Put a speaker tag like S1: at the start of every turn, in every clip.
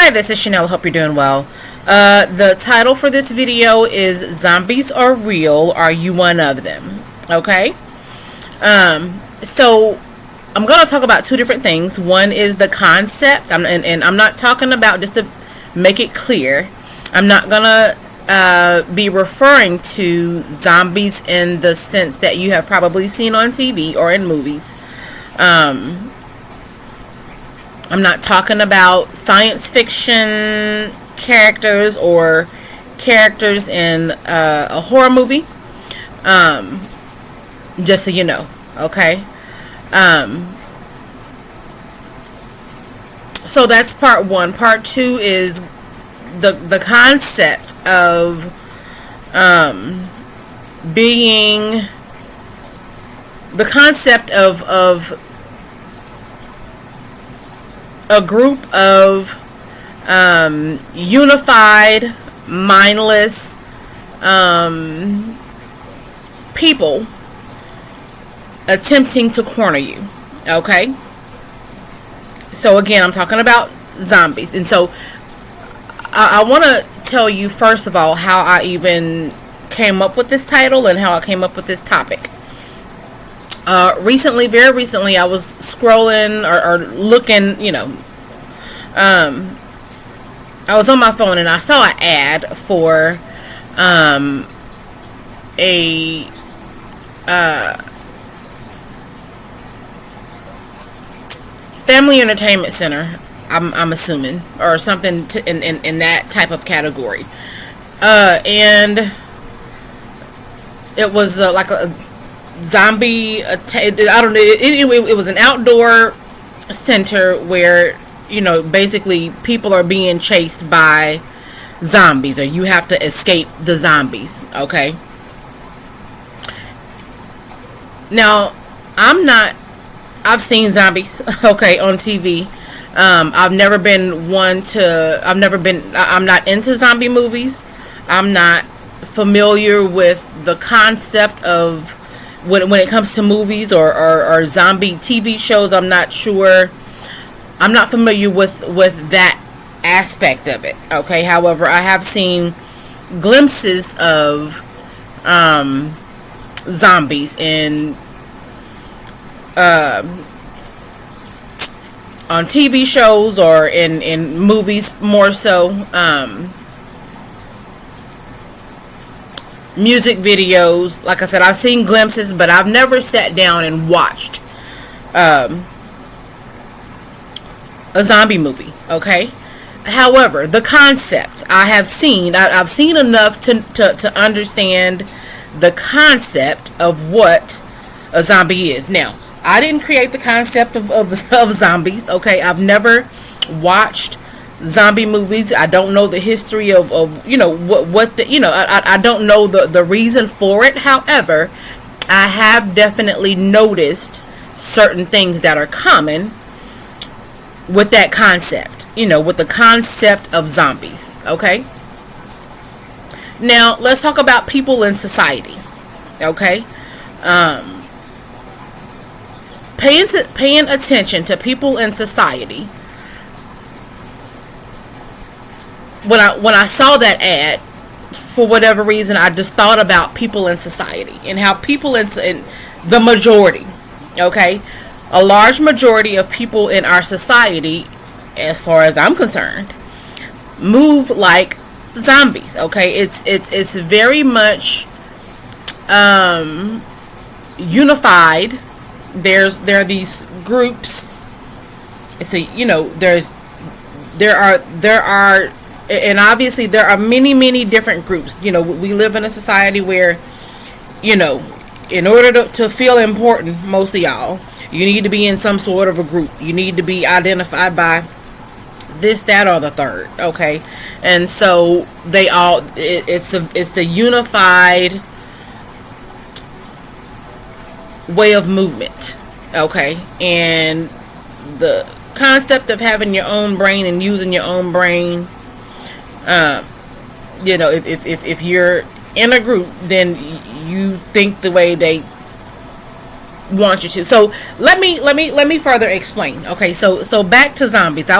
S1: Hi, this is Chanel. Hope you're doing well. The title for this video is Zombies Are Real. Are You One of Them? Okay. So I'm going to talk about two different things. One is the concept, and I'm not talking about, just to make it clear, I'm not going to be referring to zombies in the sense that you have probably seen on TV or in movies. I'm not talking about science fiction characters or characters in a horror movie. Just so you know, okay? So that's part one. Part two is the concept of being the concept of a group of unified, mindless people attempting to corner you. Okay? So again, I'm talking about zombies. And so I want to tell you, first of all, how I even came up with this title and how I came up with this topic. Very recently, I was scrolling or looking, I was on my phone and I saw an ad for a family entertainment center, I'm assuming, or something in that type of category. And it was like a zombie, I don't know, it was an outdoor center where, basically people are being chased by zombies, or you have to escape the zombies. Okay. Now, I've seen zombies, okay, on TV. I'm not into zombie movies. I'm not familiar with the concept of when it comes to movies or zombie TV shows. I'm not familiar with that aspect of it. Okay. However, I have seen glimpses of zombies on TV shows or in movies, more so. Music videos. Like I said, I've seen glimpses, but I've never sat down and watched a zombie movie. Okay. However, the concept I've seen enough to understand the concept of what a zombie is. Now, I didn't create the concept of zombies. Okay. I've never watched zombie movies. I don't know the history of what the, I don't know the reason for it. However, I have definitely noticed certain things that are common with that concept, with the concept of zombies. Okay. Now, let's talk about people in society. Okay. Paying attention to people in society. When I saw that ad, for whatever reason, I just thought about people in society and how people in the majority, okay, a large majority of people in our society, as far as I'm concerned, move like zombies. Okay, it's very much unified. There are these groups. There are and obviously there are many different groups. We live in a society where, in order to feel important, most of y'all, you need to be in some sort of a group. You need to be identified by this, that, or the third. Okay. And so it's a unified way of movement. Okay. And the concept of having your own brain and using your own brain, if you're in a group, then you think the way they want you to. So let me further explain. Okay, so back to zombies.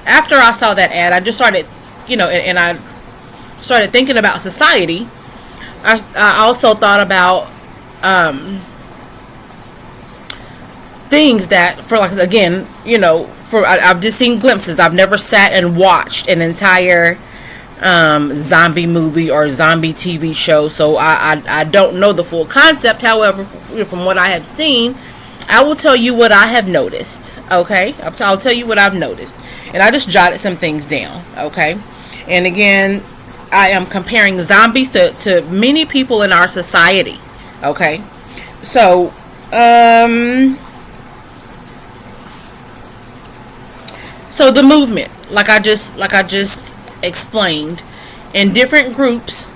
S1: after I saw that ad, I just started, and I started thinking about society. I also thought about things that, for like, again, I've just seen glimpses. I've never sat and watched an entire zombie movie or zombie TV show, so I don't know the full concept. However, from what I have seen, I will tell you what I have noticed. Okay, I'll tell you what I've noticed, and I just jotted some things down. Okay, and again, I am comparing zombies to many people in our society. Okay, so so the movement, like I just explained, in different groups,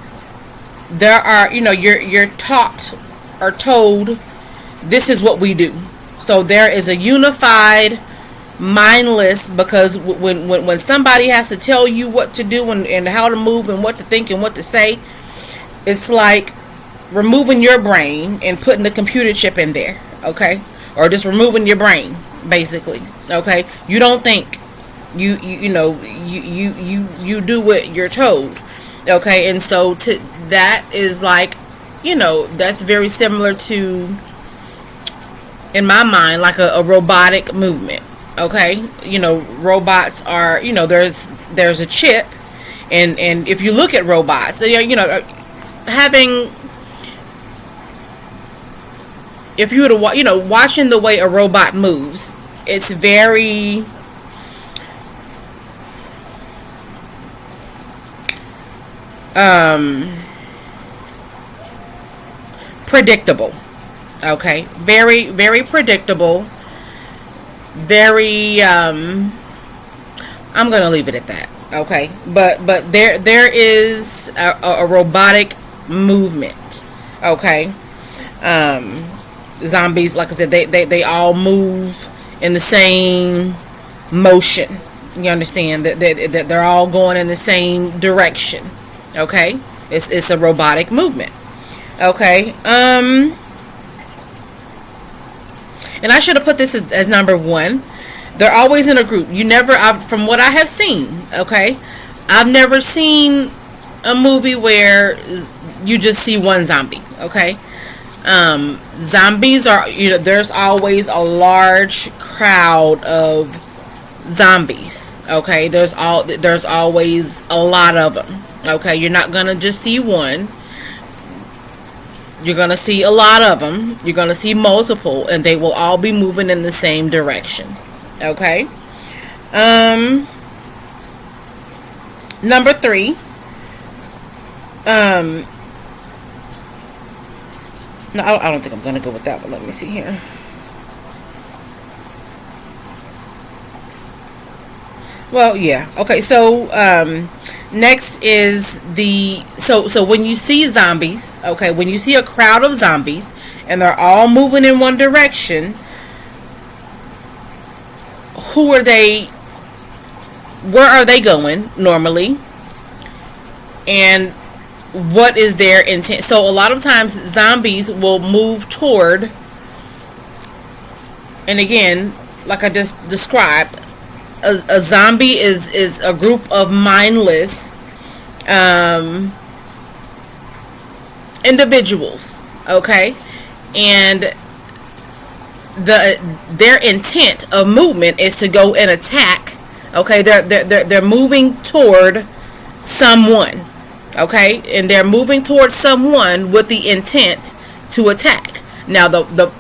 S1: there are, you're taught or told, this is what we do. So there is a unified, mindless, because when somebody has to tell you what to do and how to move and what to think and what to say, it's like removing your brain and putting the computer chip in there. Okay, or just removing your brain, basically. Okay, you don't think. You do what you're told. Okay, and so that is like, that's very similar to, in my mind, like a robotic movement. Okay, robots are, there's a chip, and if you look at robots, having, if you were to watching the way a robot moves, it's very predictable. Okay, very, very predictable. Very I'm gonna leave it at that. Okay, but there is a robotic movement. Okay, zombies, like I said, they all move in the same motion. You understand that they're all going in the same direction. Okay, it's a robotic movement. Okay, and I should have put this as number one. They're always in a group. From what I have seen, okay, I've never seen a movie where you just see one zombie. Okay, zombies are, there's always a large crowd of zombies. Okay, there's always a lot of them. Okay, you're not gonna just see one. You're gonna see a lot of them. You're gonna see multiple, and they will all be moving in the same direction. Okay. Number 3. No, I don't think I'm gonna go with that, but let me see here. Well, yeah. Okay, so next is so when you see zombies, okay, when you see a crowd of zombies and they're all moving in one direction, who are they? Where are they going normally? And what is their intent? So a lot of times zombies will move toward, and again, like I just described, a zombie is a group of mindless individuals, okay, and their intent of movement is to go and attack. Okay, they're moving toward someone, okay, and they're moving toward someone with the intent to attack. Now the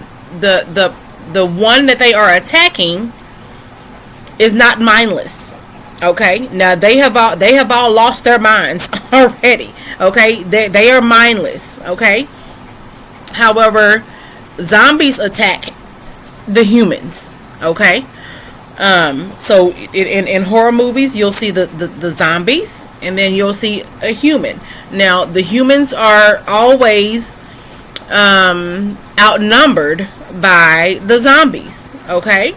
S1: one that they are attacking is not mindless. Okay, now they have all lost their minds already. Okay, they are mindless. Okay, however, zombies attack the humans. Okay, so in horror movies you'll see the zombies, and then you'll see a human. Now the humans are always outnumbered by the zombies. Okay,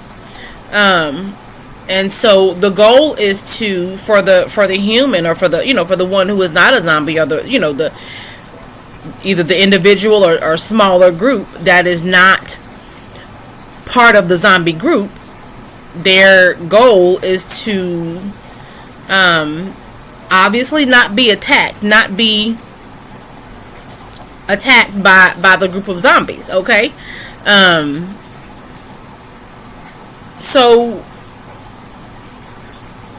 S1: and so the goal is for the human, or for the one who is not a zombie, or the either the individual or smaller group that is not part of the zombie group, their goal is to obviously not be attacked, by the group of zombies. Okay, so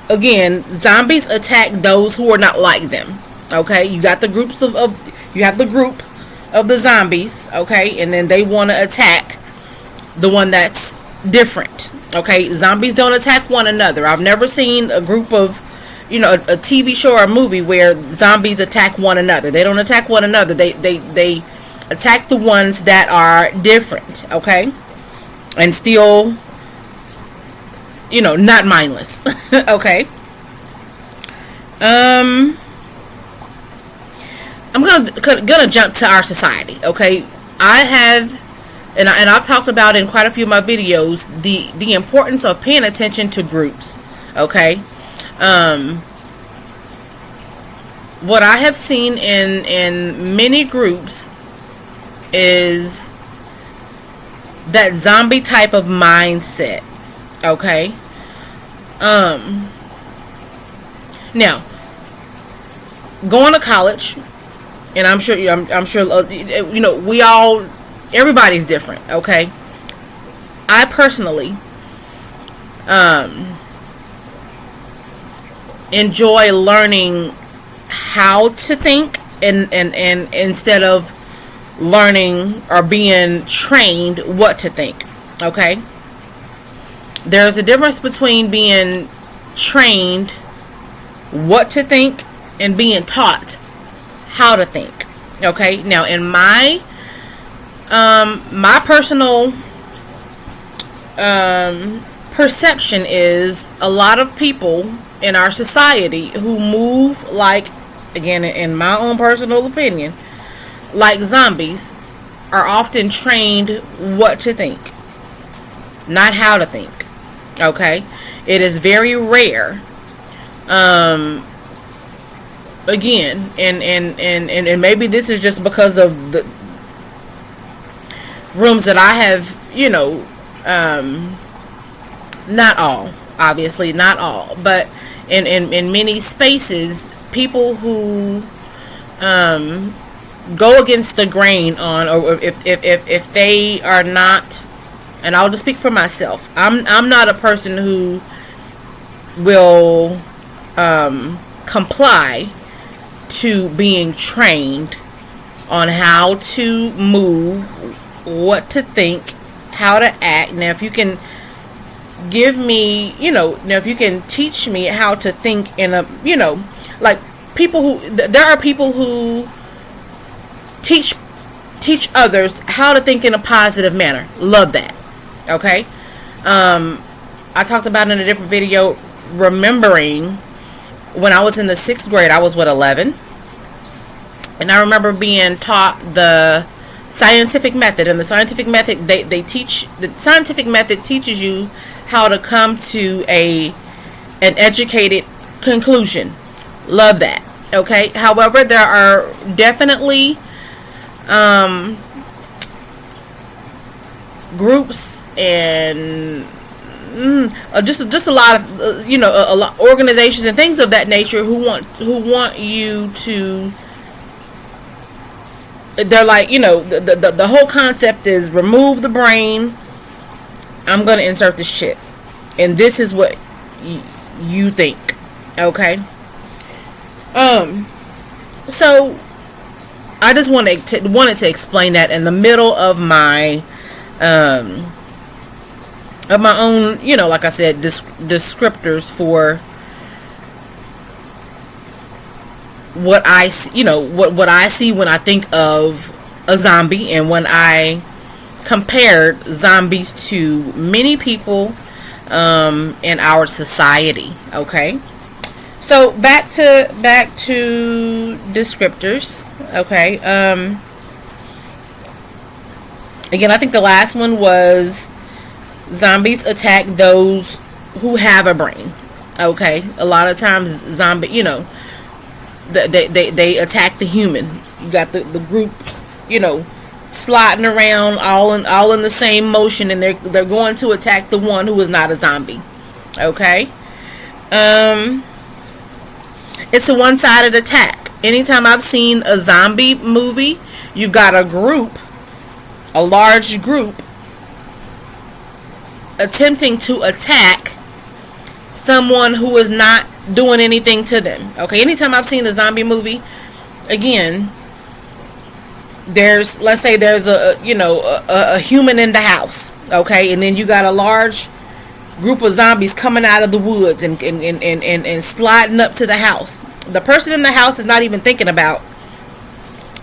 S1: again, zombies attack those who are not like them. Okay, you got the you have the group of the zombies. Okay, and then they want to attack the one that's different. Okay, zombies don't attack one another. I've never seen a group of, a TV show or a movie where zombies attack one another. They don't attack one another. They attack the ones that are different. Okay, and still, not mindless. Okay. I'm gonna jump to our society. Okay, I have. And I've talked about in quite a few of my videos the importance of paying attention to groups. Okay, what I have seen in many groups is that zombie type of mindset. Okay, now going to college, and I'm sure everybody's different. Okay, I personally enjoy learning how to think, and instead of learning or being trained what to think. Okay, there's a difference between being trained what to think and being taught how to think. Okay, now in my personal perception is a lot of people in our society who move like, again, in my own personal opinion, like zombies, are often trained what to think, not how to think. Okay, it is very rare. Again, and maybe this is just because of the rooms that I have, not all, obviously not all, but in many spaces, people who go against the grain on, or if they are not, and I'll just speak for myself, I'm not a person who will comply to being trained on how to move, what to think, how to act. Now, if you can give me, if you can teach me how to think in a, like there are people who teach others how to think in a positive manner. Love that. Okay. I talked about in a different video, remembering when I was in the 6th grade, I was 11, and I remember being taught the scientific method. And the scientific method, the scientific method teaches you how to come to an educated conclusion. Love that. Okay. However, there are definitely groups and just a lot of a lot organizations and things of that nature who want you to. They're like, the whole concept is remove the brain. I'm gonna insert this chip, and this is what you think. Okay. So I just wanted to explain that in the middle of my own, like I said, descriptors for what I what I see when I think of a zombie, and when I compared zombies to many people in our society. Okay, so back to descriptors. Okay, again, I think the last one was zombies attack those who have a brain. Okay, a lot of times zombie, they attack the human. You got the group, sliding around all in the same motion, and they're going to attack the one who is not a zombie. Okay? It's a one-sided attack. Anytime I've seen a zombie movie, you've got a large group attempting to attack someone who is not doing anything to them. Okay, anytime I've seen a zombie movie, again, let's say there's a human in the house, okay, and then you got a large group of zombies coming out of the woods and sliding up to the house. The person in the house is not even thinking about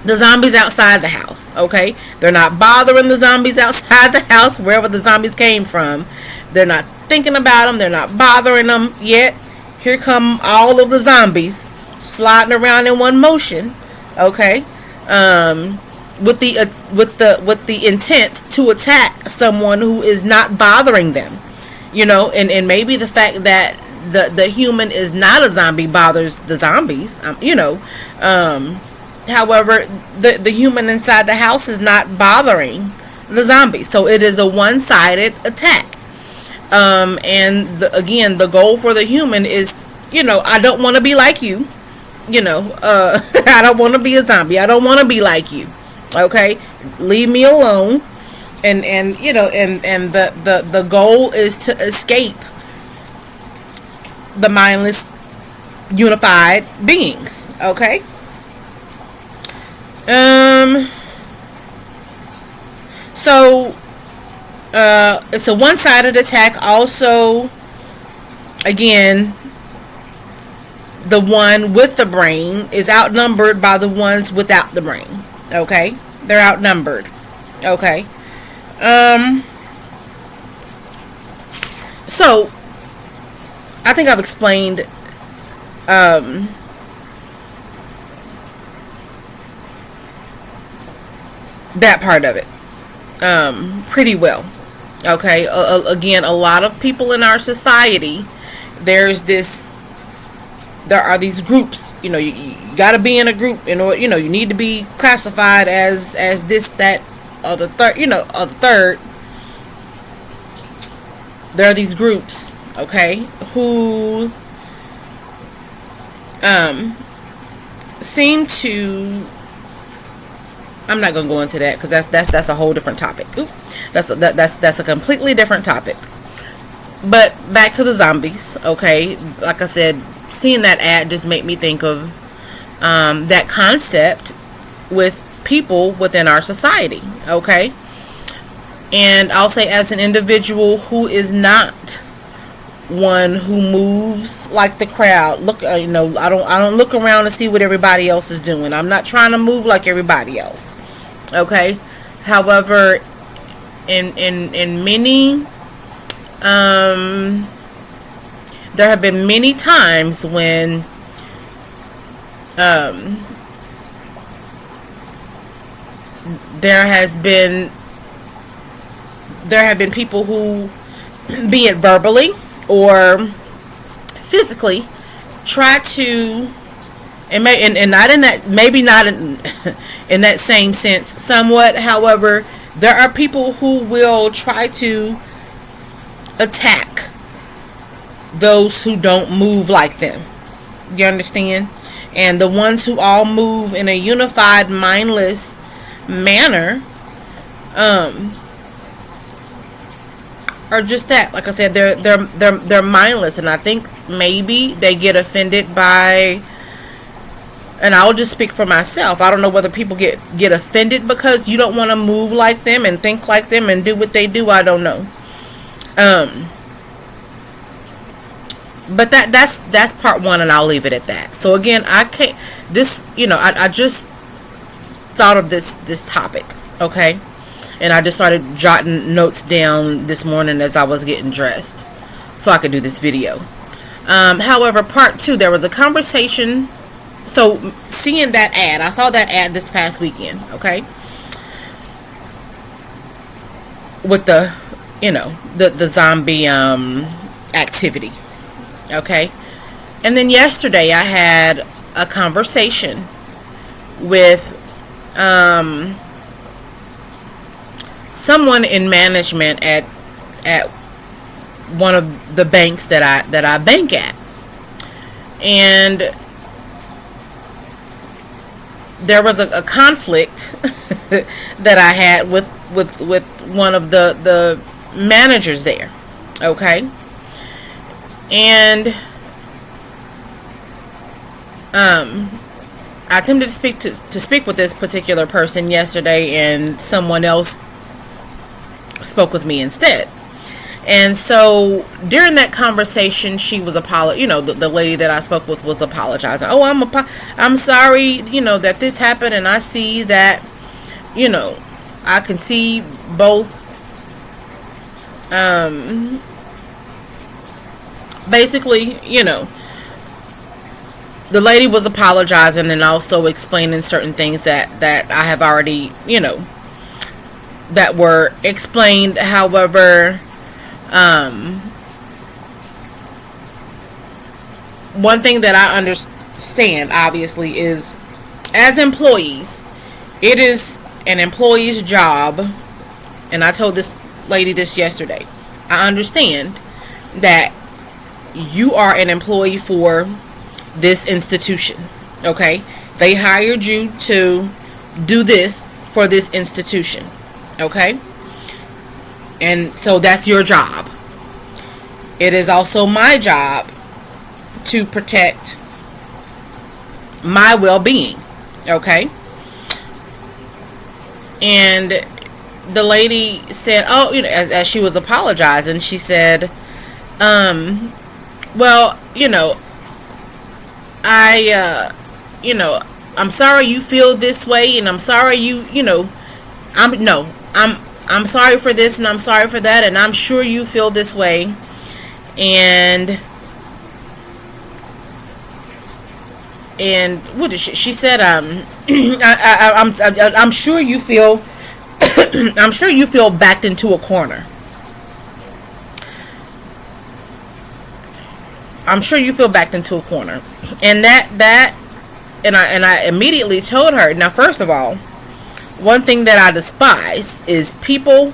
S1: the zombies outside the house, okay? They're not bothering the zombies outside the house, wherever the zombies came from. They're not thinking about them. They're not bothering them yet. Here come all of the zombies sliding around in one motion, okay? With the intent to attack someone who is not bothering them, and maybe the fact that the human is not a zombie bothers the zombies, however, the human inside the house is not bothering the zombies, so it is a one-sided attack. And again, the goal for the human is, I don't want to be like you, I don't want to be a zombie. I don't want to be like you. Okay, leave me alone. And the goal is to escape the mindless unified beings. Okay. So it's a one-sided attack. Also, again, the one with the brain is outnumbered by the ones without the brain. Okay, they're outnumbered. Okay. So I think I've explained that part of it pretty well. Okay, again, a lot of people in our society, there are these groups. You got to be in a group in order. You need to be classified as this, that, or the third. Or the third. There are these groups, okay, who seem to. I'm not gonna go into that because that's a whole different topic. That's a completely different topic. But back to the zombies, okay. Like I said, seeing that ad just made me think of that concept with people within our society, okay. And I'll say, as an individual who is not one who moves like the crowd, I don't look around to see what everybody else is doing. I'm not trying to move like everybody else, okay. However, in many there have been many times when there have been people who, be it verbally or physically, try to, and not in that, maybe not in that same sense, somewhat. However, there are people who will try to attack those who don't move like them. You understand? And the ones who all move in a unified, mindless manner, are just that. Like I said, they're mindless, and I think maybe they get offended by. And I'll just speak for myself. I don't know whether people get offended because you don't want to move like them and think like them and do what they do. I don't know. But that's part one, and I'll leave it at that. So again, I can't. I just thought of this topic, okay, and I just started jotting notes down this morning as I was getting dressed, so I could do this video. However, part two, there was a conversation. So seeing that ad, I saw that ad this past weekend, okay, with the zombie activity, okay. And then yesterday I had a conversation with someone in management at one of the banks that I bank at, and there was a conflict that I had with one of the managers there. Okay, and I attempted to speak with this particular person yesterday, and someone else spoke with me instead. And so during that conversation, she was the lady that I spoke with was apologizing. Oh, I'm sorry, that this happened, and I see that, I can see both. Basically, the lady was apologizing and also explaining certain things that I have already, that were explained. However, one thing that I understand, obviously, is as employees, it is an employee's job, and I told this lady this yesterday. I understand that you are an employee for this institution, okay? They hired you to do this for this institution, okay? And so that's your job. It is also my job to protect my well-being, okay? And the lady said, as she was apologizing, she said, well, I'm sorry you feel this way, and I'm sorry I'm sorry for this, and I'm sorry for that, and I'm sure you feel this way. And what did she said? I'm sure you feel I'm sure you feel backed into a corner. I'm sure you feel backed into a corner. And I immediately told her, now, first of all, one thing that I despise is people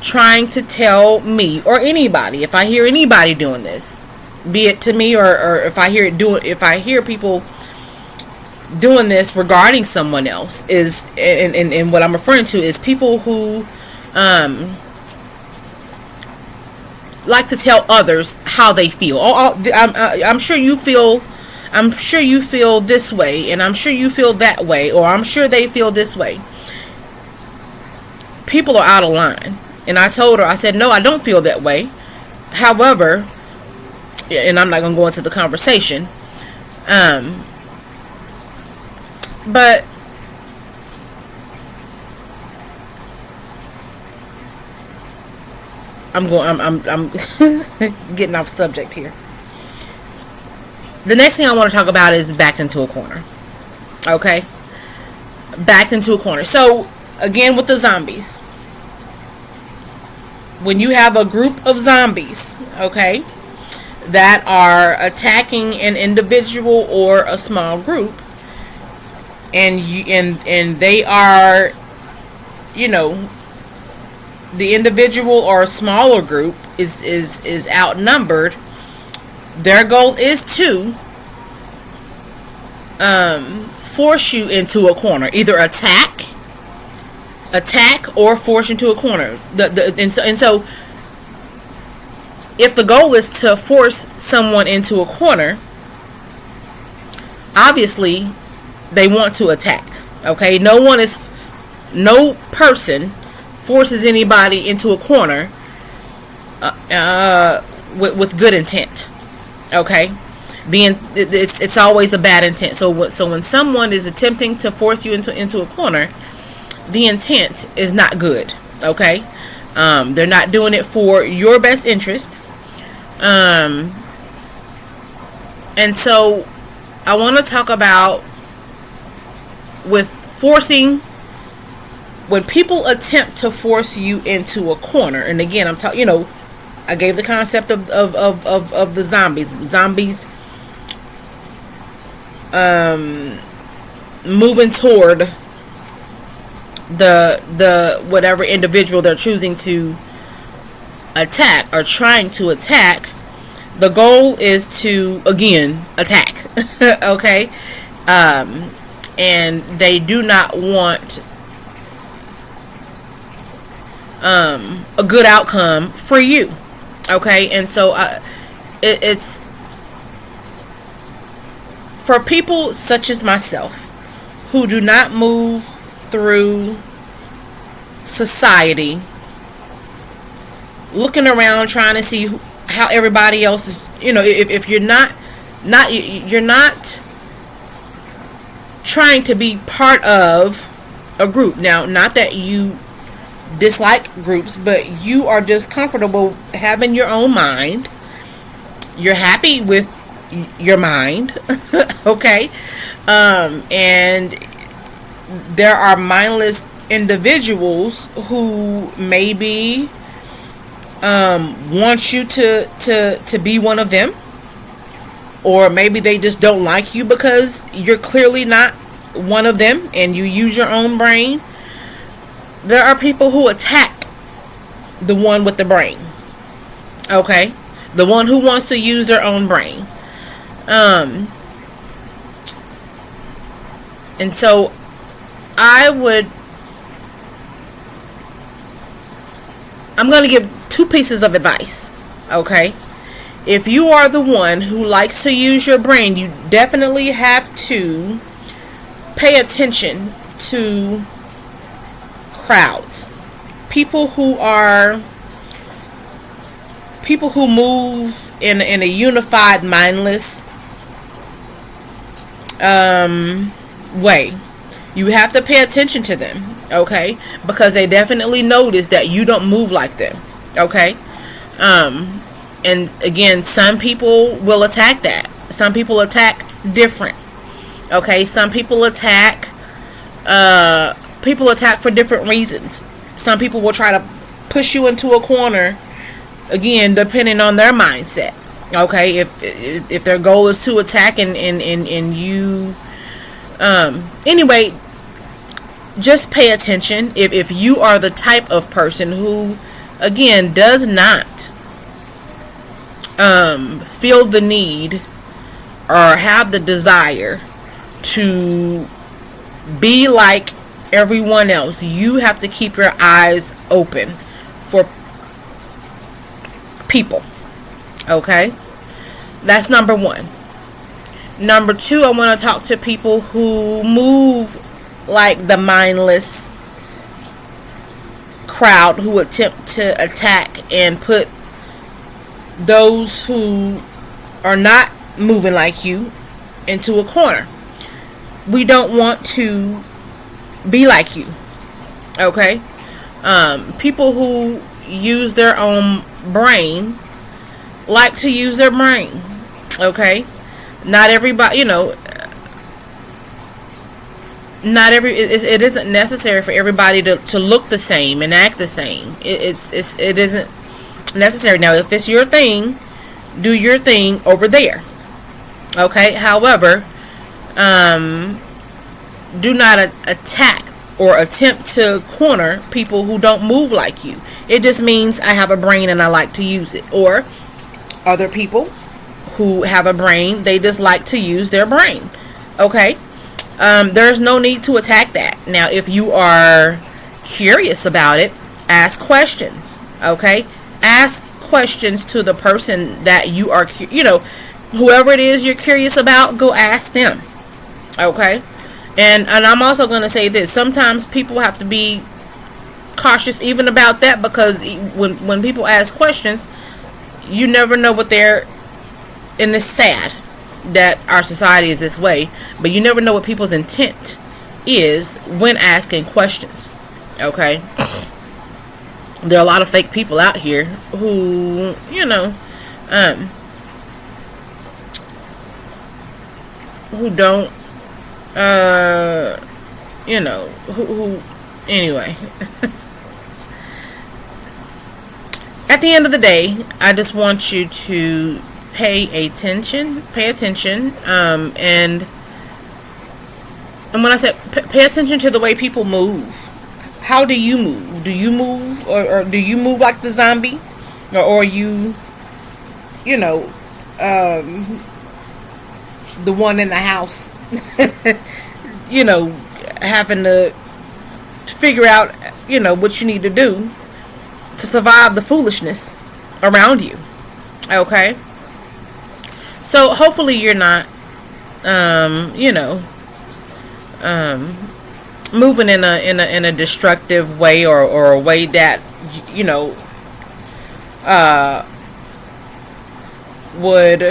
S1: trying to tell me or anybody, if I hear anybody doing this, be it to me or if I hear people doing this regarding someone else, is and what I'm referring to is people who like to tell others how they feel. I'm sure you feel this way, and I'm sure you feel that way, or I'm sure they feel this way. People are out of line. And I told her, I said, no, I don't feel that way. However, and I'm not going to go into the conversation, but I'm getting off subject here. The next thing I want to talk about is backed into a corner. Okay? Backed into a corner. So, again, with the zombies. When you have a group of zombies, okay, that are attacking an individual or a small group, and they are, the individual or a smaller group is outnumbered, their goal is to force you into a corner, either attack or force into a corner. And so if the goal is to force someone into a corner, obviously they want to attack. Okay, no person forces anybody into a corner with good intent. Okay, it's always a bad intent. So when someone is attempting to force you into a corner, the intent is not good. Okay, they're not doing it for your best interest. And so I want to talk about with forcing, when people attempt to force you into a corner. And again, I'm talking, I gave the concept of the zombies moving toward the whatever individual they're choosing to attack or trying to attack. The goal is to, again, attack. Okay? And they do not want a good outcome for you. Okay? And so it's for people such as myself who do not move through society looking around trying to see how everybody else is, if you're not trying to be part of a group. Now, not that you dislike groups, but you are just comfortable having your own mind. You're happy with your mind. Okay? And there are mindless individuals who maybe want you to be one of them, or maybe they just don't like you because you're clearly not one of them and you use your own brain. There are people who attack the one with the brain. Okay? The one who wants to use their own brain. And so I'm going to give 2 pieces of advice. Okay? If you are the one who likes to use your brain, you definitely have to pay attention to crowds. People who move in a unified, mindless way. You have to pay attention to them, okay? Because they definitely notice that you don't move like them, okay? And again, some people will attack that. Some people attack different, okay? Some people attack for different reasons. Some people will try to push you into a corner, again, depending on their mindset, okay? If their goal is to attack and you anyway, just pay attention. If you are the type of person who, again, does not feel the need or have the desire to be like everyone else, you have to keep your eyes open for people. Okay? That's number 1. Number 2, I want to talk to people who move like the mindless crowd, who attempt to attack and put those who are not moving like you into a corner. We don't want to be like you. Okay? People who use their own brain like to use their brain. Okay? Not everybody, it isn't necessary for everybody to look the same and act the same. It isn't necessary. Now, if it's your thing, do your thing over there. Okay? However, do not attack or attempt to corner people who don't move like you. It just means I have a brain and I like to use it. Or other people who have a brain, they just like to use their brain. Okay? There's no need to attack that. Now, if you are curious about it, ask questions. Okay? Ask questions to the person that you are, whoever it is you're curious about, go ask them. Okay? And I'm also going to say this. Sometimes people have to be cautious even about that, because when people ask questions, you never know what they're, and it's sad that our society is this way, but you never know what people's intent is when asking questions. Okay? There are a lot of fake people out here who, who don't, who anyway. At the end of the day, I just want you to pay attention, and when I said pay attention to the way people move, how do you move? Do you move, or do you move like the zombie, or are you, you know, the one in the house, you know, having to figure out, you know, what you need to do to survive the foolishness around you. Okay, so hopefully you're not, you know, moving in a destructive way, or a way that, you know, would,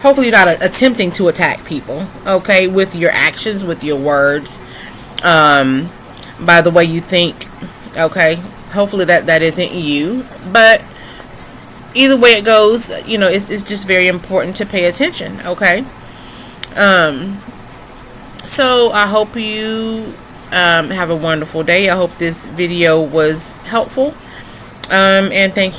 S1: hopefully you're not attempting to attack people, okay, with your actions, with your words, by the way you think, okay. Hopefully that isn't you, but either way it goes, you know, it's just very important to pay attention, okay. So I hope you have a wonderful day. I hope this video was helpful, and thank you.